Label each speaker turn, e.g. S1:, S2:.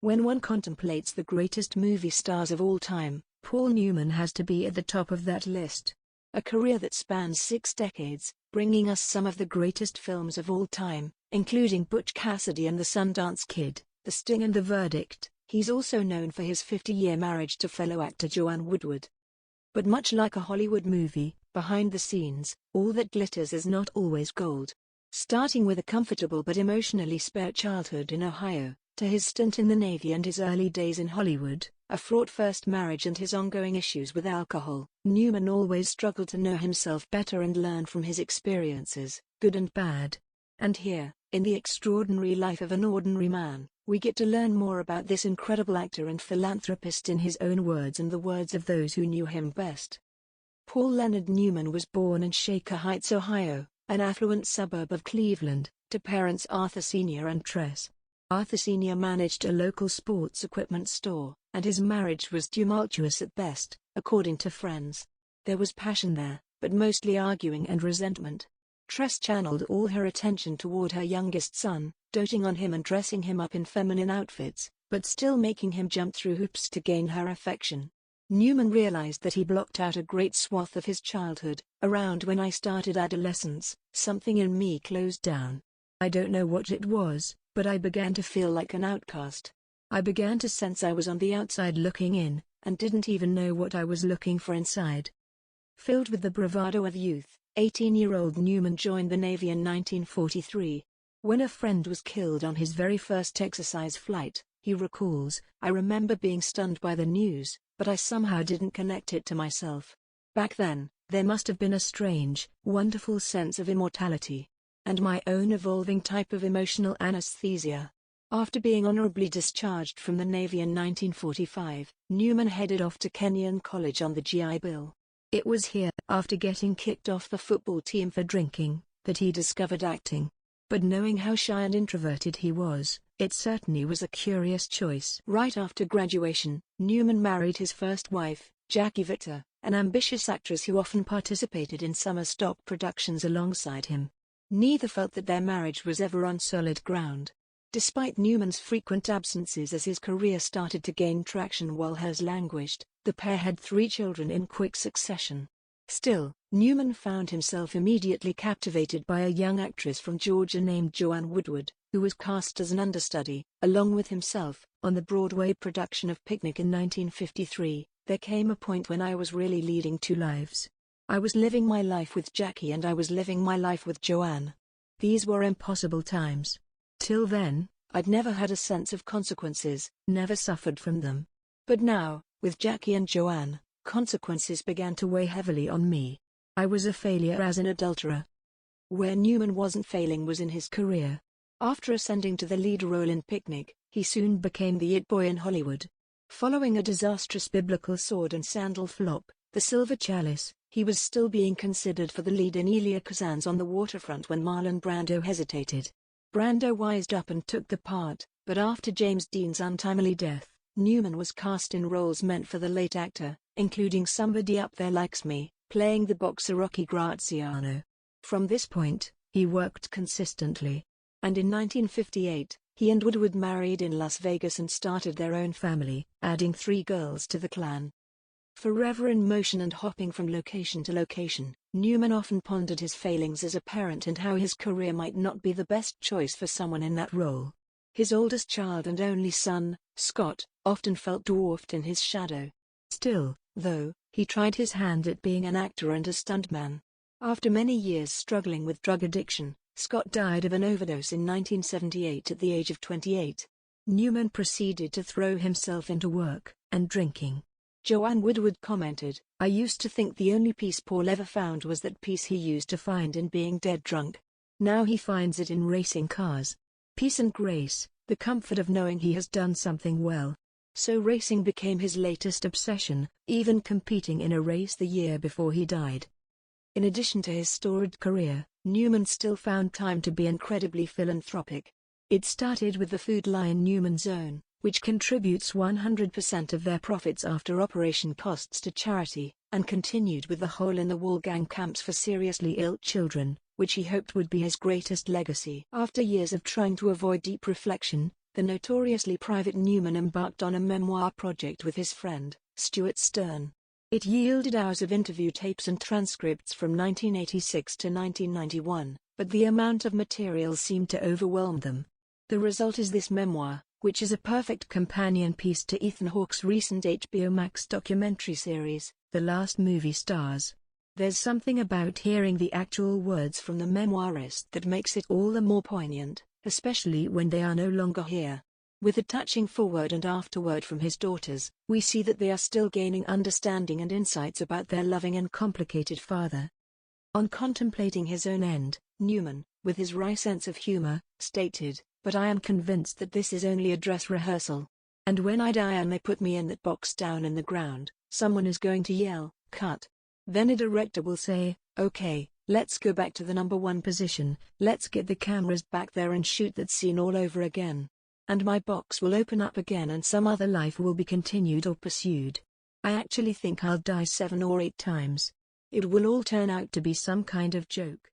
S1: When one contemplates the greatest movie stars of all time, Paul Newman has to be at the top of that list. A career that spans 6 decades, bringing us some of the greatest films of all time, including Butch Cassidy and the Sundance Kid, The Sting and The Verdict. He's also known for his 50-year marriage to fellow actor Joanne Woodward. But much like a Hollywood movie, behind the scenes, all that glitters is not always gold. Starting with a comfortable but emotionally spare childhood in Ohio, to his stint in the Navy and his early days in Hollywood, a fraught first marriage and his ongoing issues with alcohol, Newman always struggled to know himself better and learn from his experiences, good and bad. And here, in The Extraordinary Life of an Ordinary Man, we get to learn more about this incredible actor and philanthropist in his own words and the words of those who knew him best. Paul Leonard Newman was born in Shaker Heights, Ohio, an affluent suburb of Cleveland, to parents Arthur Sr. and Tress. Arthur Sr. managed a local sports equipment store, and his marriage was tumultuous at best, according to friends. There was passion there, but mostly arguing and resentment. Tress channeled all her attention toward her youngest son, doting on him and dressing him up in feminine outfits, but still making him jump through hoops to gain her affection. Newman realized that he blocked out a great swath of his childhood. Around when I started adolescence, something in me closed down. I don't know what it was, but I began to feel like an outcast. I began to sense I was on the outside looking in, and didn't even know what I was looking for inside. Filled with the bravado of youth, 18-year-old Newman joined the Navy in 1943. When a friend was killed on his very first exercise flight, he recalls, I remember being stunned by the news, but I somehow didn't connect it to myself. Back then, there must have been a strange, wonderful sense of immortality, and my own evolving type of emotional anesthesia. After being honorably discharged from the Navy in 1945, Newman headed off to Kenyon College on the GI Bill. It was here, after getting kicked off the football team for drinking, that he discovered acting. But knowing how shy and introverted he was, it certainly was a curious choice. Right after graduation, Newman married his first wife, Jackie Victor, an ambitious actress who often participated in summer stock productions alongside him. Neither felt that their marriage was ever on solid ground. Despite Newman's frequent absences as his career started to gain traction while hers languished, the pair had 3 children in quick succession. Still, Newman found himself immediately captivated by a young actress from Georgia named Joanne Woodward, who was cast as an understudy, along with himself, on the Broadway production of Picnic in 1953. There came a point when I was really leading 2 lives. I was living my life with Jackie and I was living my life with Joanne. These were impossible times. Till then, I'd never had a sense of consequences, never suffered from them. But now, with Jackie and Joanne, consequences began to weigh heavily on me. I was a failure as an adulterer. Where Newman wasn't failing was in his career. After ascending to the lead role in Picnic, he soon became the it boy in Hollywood. Following a disastrous biblical sword and sandal flop, The Silver Chalice, he was still being considered for the lead in Elia Kazan's On the Waterfront when Marlon Brando hesitated. Brando wised up and took the part, but after James Dean's untimely death, Newman was cast in roles meant for the late actor, including Somebody Up There Likes Me, playing the boxer Rocky Graziano. From this point, he worked consistently. And in 1958, he and Woodward married in Las Vegas and started their own family, adding 3 girls to the clan. Forever in motion and hopping from location to location, Newman often pondered his failings as a parent and how his career might not be the best choice for someone in that role. His oldest child and only son, Scott, often felt dwarfed in his shadow. Still, though, he tried his hand at being an actor and a stuntman. After many years struggling with drug addiction, Scott died of an overdose in 1978 at the age of 28. Newman proceeded to throw himself into work and drinking. Joanne Woodward commented, "I used to think the only peace Paul ever found was that peace he used to find in being dead drunk. Now he finds it in racing cars. Peace and grace, the comfort of knowing he has done something well." So racing became his latest obsession, even competing in a race the year before he died. In addition to his storied career, Newman still found time to be incredibly philanthropic. It started with the food line Newman's Own, which contributes 100% of their profits after operation costs to charity, and continued with the Hole in the Wall gang camps for seriously ill children, which he hoped would be his greatest legacy. After years of trying to avoid deep reflection, the notoriously private Newman embarked on a memoir project with his friend, Stuart Stern. It yielded hours of interview tapes and transcripts from 1986 to 1991, but the amount of material seemed to overwhelm them. The result is this memoir, which is a perfect companion piece to Ethan Hawke's recent HBO Max documentary series, The Last Movie Stars. There's something about hearing the actual words from the memoirist that makes it all the more poignant, especially when they are no longer here. With a touching foreword and afterword from his daughters, we see that they are still gaining understanding and insights about their loving and complicated father. On contemplating his own end, Newman, with his wry sense of humor, stated, "But I am convinced that this is only a dress rehearsal. And when I die and they put me in that box down in the ground, someone is going to yell, 'Cut.' Then a director will say, 'Okay, let's go back to the number one position, let's get the cameras back there and shoot that scene all over again. And my box will open up again and some other life will be continued or pursued. I actually think I'll die 7 or 8 times. It will all turn out to be some kind of joke.'"